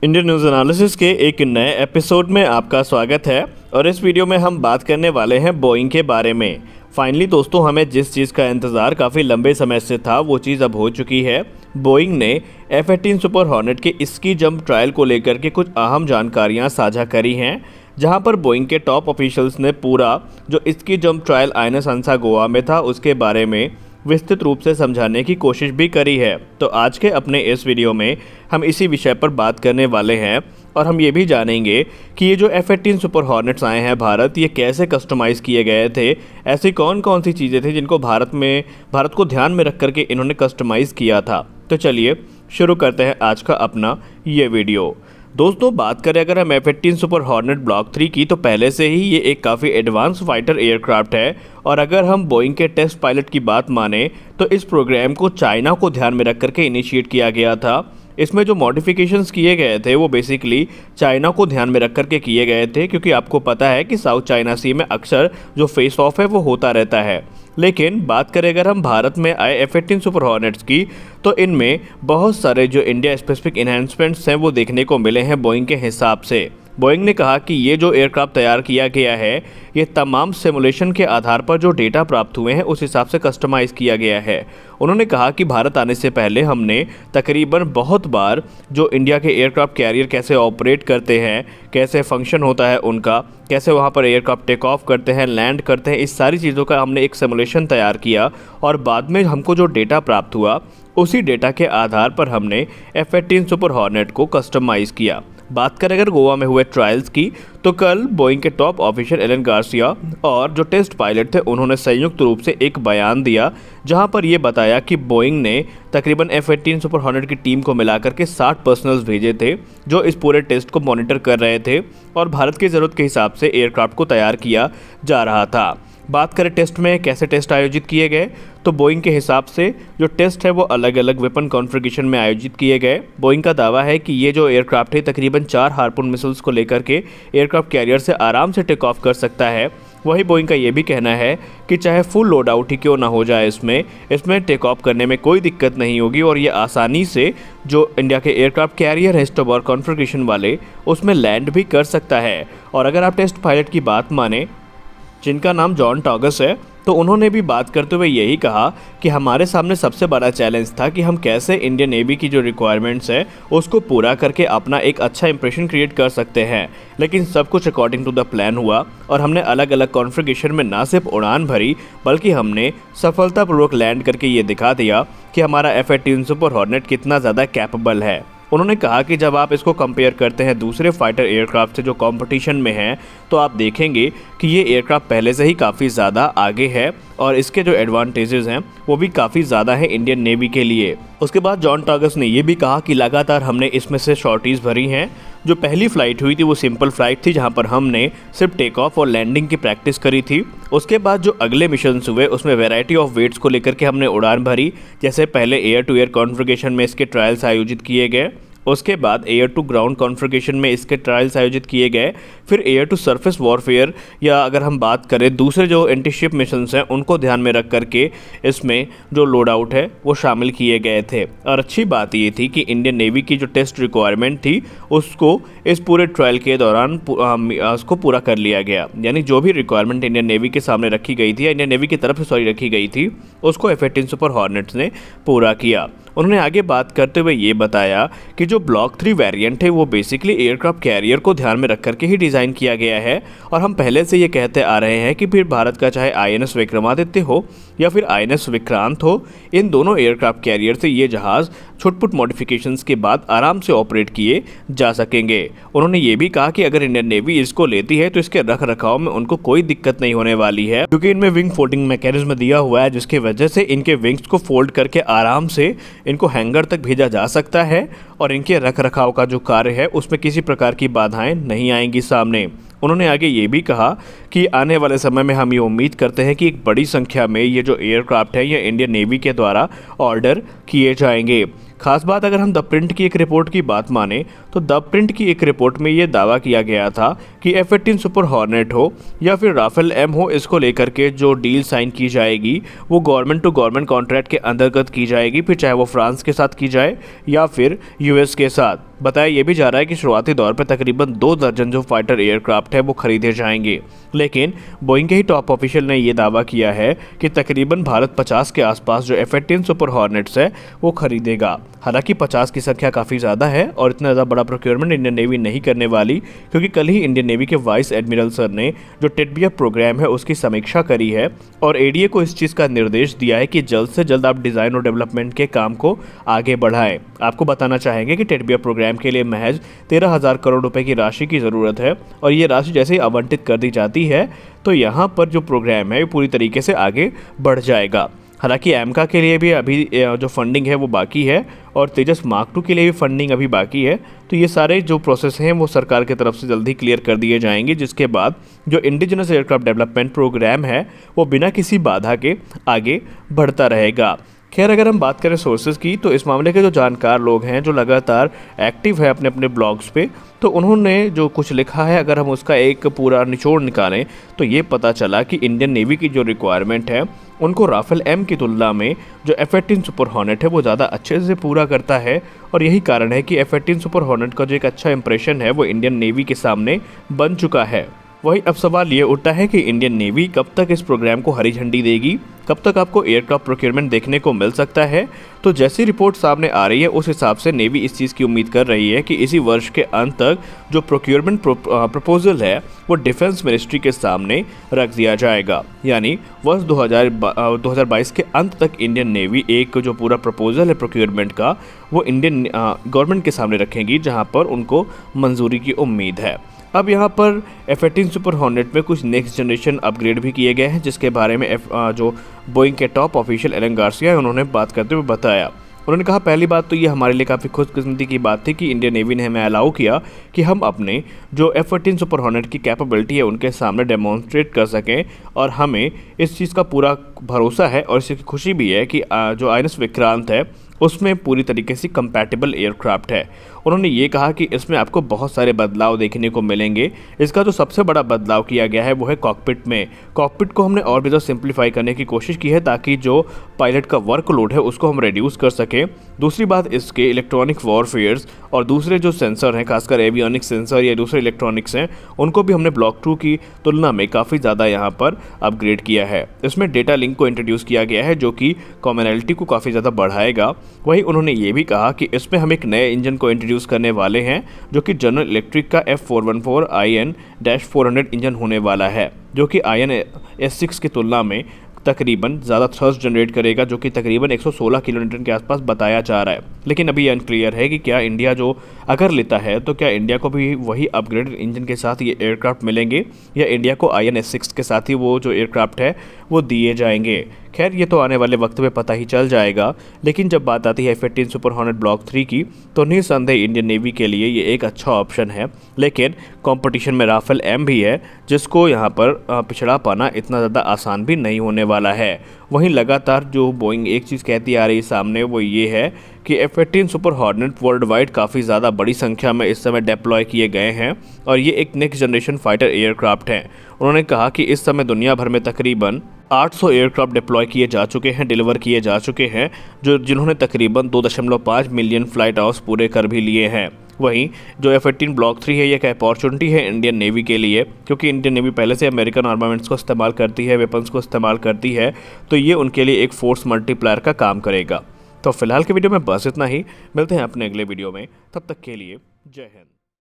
Indian news analysis के एक नए एपिसोड में आपका स्वागत है और इस वीडियो में हम बात करने वाले हैं बोइंग के बारे में। फाइनली दोस्तों, हमें जिस चीज़ का इंतज़ार काफ़ी लंबे समय से था वो चीज़ अब हो चुकी है। बोइंग ने F-18 सुपर हॉर्नेट के स्की जंप ट्रायल को लेकर के कुछ अहम जानकारियां साझा करी हैं, जहां पर बोइंग के टॉप ऑफिशियल्स ने पूरा जो स्की जंप ट्रायल आईएनएस हंसा गोवा में था उसके बारे में विस्तृत रूप से समझाने की कोशिश भी करी है। तो आज के अपने इस वीडियो में हम इसी विषय पर बात करने वाले हैं और हम ये भी जानेंगे कि ये जो F-18 सुपर हॉर्नेट्स आए हैं भारत, ये कैसे कस्टमाइज़ किए गए थे, ऐसी कौन कौन सी चीज़ें थी जिनको भारत को ध्यान में रख करके इन्होंने कस्टमाइज़ किया था। तो चलिए शुरू करते हैं आज का अपना ये वीडियो। दोस्तों, बात करें अगर हम F-18 सुपर हॉर्नेट ब्लॉक 3 की, तो पहले से ही ये एक काफ़ी एडवांस फाइटर एयरक्राफ्ट है। और अगर हम बोइंग के टेस्ट पायलट की बात माने तो इस प्रोग्राम को चाइना को ध्यान में रख करके इनिशिएट किया गया था। इसमें जो मॉडिफिकेशंस किए गए थे वो बेसिकली चाइना को ध्यान में रख करके किए गए थे, क्योंकि आपको पता है कि साउथ चाइना सी में अक्सर जो फेस ऑफ है वो होता रहता है। लेकिन बात करें अगर हम भारत में आए F-18 सुपर हॉर्नेट्स की, तो इनमें बहुत सारे जो इंडिया स्पेसिफिक इन्हेंसमेंट्स हैं वो देखने को मिले हैं बोइंग के हिसाब से। बोइंग ने कहा कि ये जो एयरक्राफ्ट तैयार किया गया है ये तमाम सिमुलेशन के आधार पर जो डेटा प्राप्त हुए हैं उस हिसाब से कस्टमाइज़ किया गया है। उन्होंने कहा कि भारत आने से पहले हमने तकरीबन बहुत बार जो इंडिया के एयरक्राफ्ट कैरियर कैसे ऑपरेट करते हैं, कैसे फंक्शन होता है उनका, कैसे वहाँ पर एयरक्राफ्ट टेक ऑफ करते हैं, लैंड करते हैं, इस सारी चीज़ों का हमने एक सिमुलेशन तैयार किया और बाद में हमको जो डेटा प्राप्त हुआ उसी डेटा के आधार पर हमने F-18 सुपर हॉर्नेट को कस्टमाइज़ किया। बात करें अगर गोवा में हुए ट्रायल्स की, तो कल बोइंग के टॉप ऑफिशियल एलन गार्सिया और जो टेस्ट पायलट थे उन्होंने संयुक्त रूप से एक बयान दिया, जहां पर ये बताया कि बोइंग ने तकरीबन F-18 सुपर हॉर्नेट की टीम को मिलाकर के 60 पर्सनल्स भेजे थे जो इस पूरे टेस्ट को मॉनिटर कर रहे थे और भारत की ज़रूरत के हिसाब से एयरक्राफ्ट को तैयार किया जा रहा था। बात करें टेस्ट में कैसे टेस्ट आयोजित किए गए, तो बोइंग के हिसाब से जो टेस्ट है वो अलग अलग वेपन कॉन्फ़िगरेशन में आयोजित किए गए। बोइंग का दावा है कि ये जो एयरक्राफ्ट है तकरीबन 4 हार्पून मिसाइल्स को लेकर के एयरक्राफ्ट कैरियर से आराम से टेक ऑफ कर सकता है। वही बोइंग का ये भी कहना है कि चाहे फुल लोड आउट ही क्यों ना हो जाए, इसमें टेक ऑफ करने में कोई दिक्कत नहीं होगी और ये आसानी से जो इंडिया के एयरक्राफ्ट कैरियर है स्टॉबर कॉन्फ़िगरेशन वाले, उसमें लैंड भी कर सकता है। और अगर आप टेस्ट पायलट की बात माने जिनका नाम जॉन टॉगस है, तो उन्होंने भी बात करते हुए यही कहा कि हमारे सामने सबसे बड़ा चैलेंज था कि हम कैसे इंडियन नेवी की जो रिक्वायरमेंट्स है उसको पूरा करके अपना एक अच्छा इंप्रेशन क्रिएट कर सकते हैं। लेकिन सब कुछ अकॉर्डिंग टू द प्लान हुआ और हमने अलग अलग कॉन्फ़िगरेशन में ना सिर्फ उड़ान भरी बल्कि हमने सफलतापूर्वक लैंड करके ये दिखा दिया कि हमारा F-18 सुपर हॉर्नेट कितना ज़्यादा कैपेबल है। उन्होंने कहा कि जब आप इसको कंपेयर करते हैं दूसरे फाइटर एयरक्राफ्ट से जो कंपटीशन में हैं, तो आप देखेंगे कि ये एयरक्राफ्ट पहले से ही काफ़ी ज़्यादा आगे है और इसके जो एडवांटेजेस हैं वो भी काफ़ी ज़्यादा है इंडियन नेवी के लिए। उसके बाद जॉन टॉगस ने ये भी कहा कि लगातार हमने इसमें से शॉर्टीज़ भरी हैं। जो पहली फ़्लाइट हुई थी वो सिंपल फ़्लाइट थी, जहाँ पर हमने सिर्फ टेक ऑफ और लैंडिंग की प्रैक्टिस करी थी। उसके बाद जो अगले मिशंस हुए उसमें वैरायटी ऑफ वेट्स को लेकर के हमने उड़ान भरी, जैसे पहले एयर टू एयर कॉन्फ़िगरेशन में इसके ट्रायल्स आयोजित किए गए, उसके बाद एयर टू ग्राउंड कॉन्फ़िगरेशन में इसके ट्रायल्स आयोजित किए गए, फिर एयर टू सरफेस वॉरफेयर या अगर हम बात करें दूसरे जो एंटी शिप मिशंस हैं उनको ध्यान में रख करके इसमें जो लोड आउट है वो शामिल किए गए थे। और अच्छी बात ये थी कि इंडियन नेवी की जो टेस्ट रिक्वायरमेंट थी उसको इस पूरे ट्रायल के दौरान उसको पूरा कर लिया गया। यानी जो भी रिक्वायरमेंट इंडियन नेवी के सामने रखी गई थी, इंडियन नेवी की तरफ से रखी गई थी, उसको F-18 सुपर हॉर्नेट्स ने पूरा किया। उन्होंने आगे बात करते हुए ये बताया कि जो ब्लॉक 3 वेरिएंट है वो बेसिकली एयरक्राफ्ट कैरियर को ध्यान में रख करके ही डिज़ाइन किया गया है और हम पहले से ये कहते आ रहे हैं कि फिर भारत का चाहे INS विक्रमादित्य हो या फिर INS विक्रांत हो, इन दोनों एयरक्राफ्ट कैरियर से ये जहाज़ छुटपुट मॉडिफिकेशंस के बाद आराम से ऑपरेट किए जा सकेंगे। उन्होंने ये भी कहा कि अगर इंडियन नेवी इसको लेती है तो इसके रख रखाव में उनको कोई दिक्कत नहीं होने वाली है, क्योंकि इनमें विंग फोल्डिंग मैकेनिज्म दिया हुआ है, जिसकी वजह से इनके विंग्स को फोल्ड करके आराम से इनको हैंगर तक भेजा जा सकता है और इनके रख रखाव का जो कार्य है उसमें किसी प्रकार की बाधाएं नहीं आएंगी सामने। उन्होंने आगे ये भी कहा कि आने वाले समय में हम ये उम्मीद करते हैं कि एक बड़ी संख्या में ये जो एयरक्राफ्ट है ये इंडियन नेवी के द्वारा ऑर्डर किए जाएंगे। खास बात अगर हम द प्रिंट की एक रिपोर्ट की बात माने, तो द प्रिंट की एक रिपोर्ट में ये दावा किया गया था कि F-18 सुपर हॉर्नेट हो या फिर राफेल एम हो, इसको लेकर के जो डील साइन की जाएगी वो गवर्नमेंट टू गवर्नमेंट कॉन्ट्रैक्ट के अंतर्गत की जाएगी, फिर चाहे वो फ्रांस के साथ की जाए या फिर US के साथ। बताया ये भी जा रहा है कि शुरुआती दौर पर तकरीबन 2 दर्जन जो फाइटर एयरक्राफ्ट है वो खरीदे जाएंगे, लेकिन बोइंग के ही टॉप ऑफिशियल ने ये दावा किया है कि तकरीबन भारत 50 के आसपास जो F-18 सुपर हॉर्नेट्स है वो खरीदेगा। हालांकि 50 की संख्या काफ़ी ज़्यादा है और इतना ज़्यादा बड़ा प्रोक्योरमेंट इंडियन नेवी नहीं करने वाली, क्योंकि कल ही इंडियन नेवी के वाइस एडमिरल सर ने जो टेडबियर प्रोग्राम है उसकी समीक्षा करी है और एडीए को इस चीज़ का निर्देश दिया है कि जल्द से जल्द आप डिज़ाइन और डेवलपमेंट के काम को आगे बढ़ाएं। आपको बताना चाहेंगे कि टेडबियर प्रोग्राम के लिए महज 13,000 करोड़ रुपए की राशि की ज़रूरत है और ये राशि जैसे ही आवंटित कर दी जाती है तो यहाँ पर जो प्रोग्राम है पूरी तरीके से आगे बढ़ जाएगा। हालांकि एमका के लिए भी अभी जो फंडिंग है वो बाकी है और तेजस मार्क 2 के लिए भी फंडिंग अभी बाकी है। तो ये सारे जो प्रोसेस हैं वो सरकार की तरफ से जल्दी क्लियर कर दिए जाएंगे, जिसके बाद जो इंडिजिनस एयरक्राफ्ट डेवलपमेंट प्रोग्राम है वो बिना किसी बाधा के आगे बढ़ता रहेगा। खैर, अगर हम बात करें सोर्सेज की तो इस मामले के जो जानकार लोग हैं जो लगातार एक्टिव है अपने अपने ब्लॉग्स पे, तो उन्होंने जो कुछ लिखा है अगर हम उसका एक पूरा निचोड़ निकालें तो ये पता चला कि इंडियन नेवी की जो रिक्वायरमेंट है उनको राफेल एम की तुलना में जो F-18 सुपर हॉर्नेट है वो ज़्यादा अच्छे से पूरा करता है और यही कारण है कि F-18 सुपर हॉर्नेट का जो एक अच्छा इंप्रेशन है वो इंडियन नेवी के सामने बन चुका है। वही अब सवाल ये उठता है कि इंडियन नेवी कब तक इस प्रोग्राम को हरी झंडी देगी, कब तक आपको एयरक्राफ्ट प्रोक्योरमेंट देखने को मिल सकता है। तो जैसी रिपोर्ट सामने आ रही है उस हिसाब से नेवी इस चीज़ की उम्मीद कर रही है कि इसी वर्ष के अंत तक जो प्रोक्योरमेंट प्रपोजल है वो डिफेंस मिनिस्ट्री के सामने रख दिया जाएगा। यानी वर्ष 2022 के अंत तक इंडियन नेवी एक जो पूरा प्रपोजल है प्रोक्योरमेंट का वो इंडियन गवर्नमेंट के सामने रखेंगी, जहाँ पर उनको मंजूरी की उम्मीद है। अब यहाँ पर F-18 सुपर हॉर्नेट में कुछ नेक्स्ट जनरेशन अपग्रेड भी किए गए हैं, जिसके बारे में जो बोइंग के टॉप ऑफिशियल एलन गार्सिया है उन्होंने बात करते हुए बताया। उन्होंने कहा, पहली बात तो ये हमारे लिए काफ़ी खुशकिस्मती की बात थी कि इंडियन नेवी ने हमें अलाउ किया कि हम अपने जो F-18 सुपर हॉर्नेट की कैपेबिलिटी है उनके सामने डेमोन्स्ट्रेट कर सकें और हमें इस चीज़ का पूरा भरोसा है और इसकी खुशी भी है कि जो INS विक्रांत है उसमें पूरी तरीके से कंपैटिबल एयरक्राफ्ट है। उन्होंने ये कहा कि इसमें आपको बहुत सारे बदलाव देखने को मिलेंगे। इसका जो सबसे बड़ा बदलाव किया गया है वो है कॉकपिट में। कॉकपिट को हमने और भी ज़्यादा सिंप्लीफाई करने की कोशिश की है ताकि जो पायलट का वर्कलोड है उसको हम रिड्यूस कर सकें। दूसरी बात, इसके इलेक्ट्रॉनिक वॉरफेयर्स और दूसरे जो सेंसर हैं, खासकर एवियोनिक्स सेंसर या दूसरे इलेक्ट्रॉनिक्स हैं, उनको भी हमने ब्लॉक 2 की तुलना में काफ़ी ज़्यादा यहाँ पर अपग्रेड किया है। इसमें डेटा लिंक को इंट्रोड्यूस किया गया है जो कि कॉमनैलिटी को काफ़ी ज़्यादा बढ़ाएगा। वहीं उन्होंने ये भी कहा कि इसमें हम एक नए इंजन को इंट्रोड्यूस करने वाले हैं जो कि जनरल इलेक्ट्रिक का F414 IN-400 इंजन होने वाला है, जो कि IN S6 की तुलना में तकरीबन ज़्यादा थ्रस्ट जनरेट करेगा, जो कि तकरीबन 116 किलोमीटर के आसपास बताया जा रहा है। लेकिन अभी अनक्लियर है कि क्या इंडिया जो अगर लेता है तो क्या इंडिया को भी वही अपग्रेडेड इंजन के साथ ये एयरक्राफ्ट मिलेंगे या इंडिया को IN S6 के साथ ही वो जो एयरक्राफ्ट है वो दिए जाएंगे। खैर, ये तो आने वाले वक्त में पता ही चल जाएगा। लेकिन जब बात आती है F-18 सुपर हॉर्नेट ब्लॉक 3 की तो निस्संदेह इंडियन नेवी के लिए ये एक अच्छा ऑप्शन है। लेकिन कंपटीशन में राफेल एम भी है जिसको यहाँ पर पिछड़ा पाना इतना ज़्यादा आसान भी नहीं होने वाला है। वहीं लगातार जो बोइंग एक चीज़ कहती आ रही है सामने वो ये है कि F-18 super hornet world wide काफ़ी ज़्यादा बड़ी संख्या में इस समय डिप्लॉय किए गए हैं और ये एक नेक्स्ट जनरेशन फाइटर एयरक्राफ्ट हैं। उन्होंने कहा कि इस समय दुनिया भर में तकरीबन 800 एयरक्राफ्ट डिप्लॉय किए जा चुके हैं, डिलीवर किए जा चुके हैं, जिन्होंने तकरीबन 2.5 मिलियन फ्लाइट आवर्स पूरे कर भी लिए हैं। वहीं जो F-18 ब्लॉक 3 है ये एक अपॉर्चुनिटी है इंडियन नेवी के लिए, क्योंकि इंडियन नेवी पहले से अमेरिकन आर्मामेंट्स को इस्तेमाल करती है, वेपन्स को इस्तेमाल करती है, तो ये उनके लिए एक फोर्स मल्टीप्लायर का काम करेगा। तो फिलहाल के वीडियो में बस इतना ही। मिलते हैं अपने अगले वीडियो में, तब तक के लिए जय हिंद।